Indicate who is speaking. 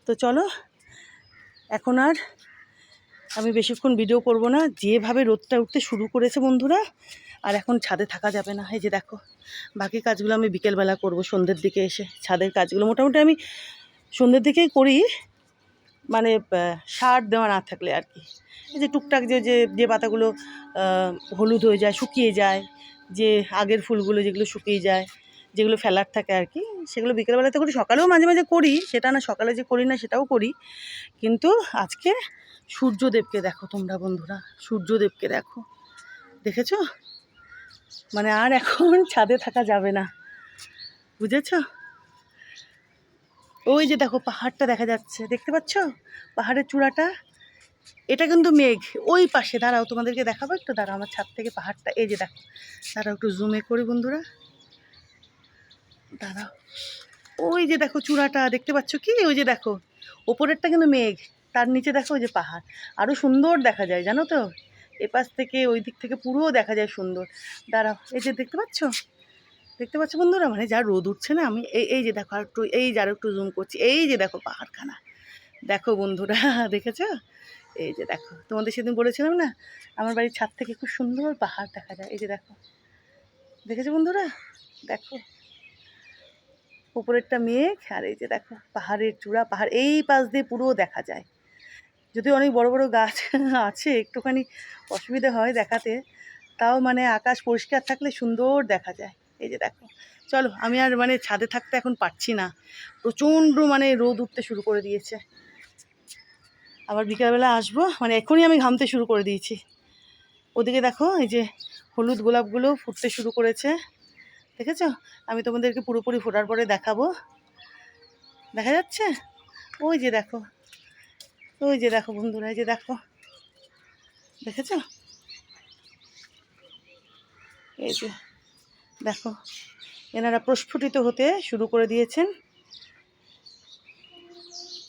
Speaker 1: তো চলো এখন আর আমি বেশিক্ষণ ভিডিও করব না। যেভাবে রোদটা উঠতে শুরু করেছে বন্ধুরা, আর এখন ছাদে থাকা যাবে না। এই যে দেখো, বাকি কাজগুলো আমি বিকেলবেলা করব, সন্ধ্যের দিকে এসে। ছাদের কাজগুলো মোটামুটি আমি সন্ধ্যের দিকেই করি, মানে সার দেওয়া না থাকলে আর কি। এই যে টুকটাক যে যে যে পাতাগুলো হলুদ হয়ে যায়, শুকিয়ে যায়, যে আগের ফুলগুলো যেগুলো শুকিয়ে যায়, যেগুলো ফেলার থাকে আর কি, সেগুলো বিকেলবেলাতে করি। সকালেও মাঝে মাঝে করি, সেটা না সকালে যে করি না সেটাও করি। কিন্তু আজকে সূর্যদেবকে দেখো তোমরা বন্ধুরা, সূর্যদেবকে দেখো, দেখেছো? মানে আর এখন ছাদে থাকা যাবে না, বুঝেছ? ওই যে দেখো পাহাড়টা দেখা যাচ্ছে, দেখতে পাচ্ছ পাহাড়ের চূড়াটা? এটা কিন্তু মেঘ। ওই পাশে দাঁড়াও, তোমাদেরকে দেখাবো একটু, দাঁড়াও আমার ছাদ থেকে পাহাড়টা। এই যে দেখো, দাঁড়াও একটু জুমে করি বন্ধুরা, দাঁড়াও। ওই যে দেখো চূড়াটা, দেখতে পাচ্ছ কি? ওই যে দেখো ওপরেরটা কিন্তু মেঘ, তার নিচে দেখো ওই যে পাহাড়। আরও সুন্দর দেখা যায় জানো তো, এপাশ থেকে ওই দিক থেকে পুরো দেখা যায় সুন্দর। দাঁড়াও, এই যে দেখতে পাচ্ছ, দেখতে পাচ্ছ বন্ধুরা? মানে যা রোদ উঠছে না, আমি এই যে দেখো আর একটু, এই যে আর একটু জুম করছি, এই যে দেখো পাহাড়খানা, দেখো বন্ধুরা দেখেছ? এই যে দেখো, তোমাদের সেদিন বলেছিলাম না আমার বাড়ির ছাদ থেকে খুব সুন্দর পাহাড় দেখা যায়। এই যে দেখো, দেখেছো বন্ধুরা? দেখো উপরেরটা মেঘ, আর এই যে দেখো পাহাড়ের চূড়া, পাহাড় এই পাশ দিয়ে পুরো দেখা যায়। যদি অনেক বড় বড় গাছ আছে, একটুখানি অসুবিধা হয় দেখাতে, তাও মানে আকাশ পরিষ্কার থাকলে সুন্দর দেখা যায়। এই যে দেখো, চলো আমি আর মানে ছাদে থাকতে এখন পারছি না, প্রচণ্ড মানে রোদ উঠতে শুরু করে দিয়েছে। আবার বিকালবেলা আসবো, মানে এখনই আমি ঘামতে শুরু করে দিয়েছি। ওদিকে দেখো এই যে হলুদ গোলাপগুলো ফুটতে শুরু করেছে, দেখেছো? আমি তোমাদেরকে পুরোপুরি ফোটার পরে দেখাবো। দেখা যাচ্ছে? ওই যে দেখো, ওই যে দেখো বন্ধুরা, এই যে দেখো, দেখেছো? এই যে দেখো, এনারা প্রস্ফুটিত হতে শুরু করে দিয়েছেন।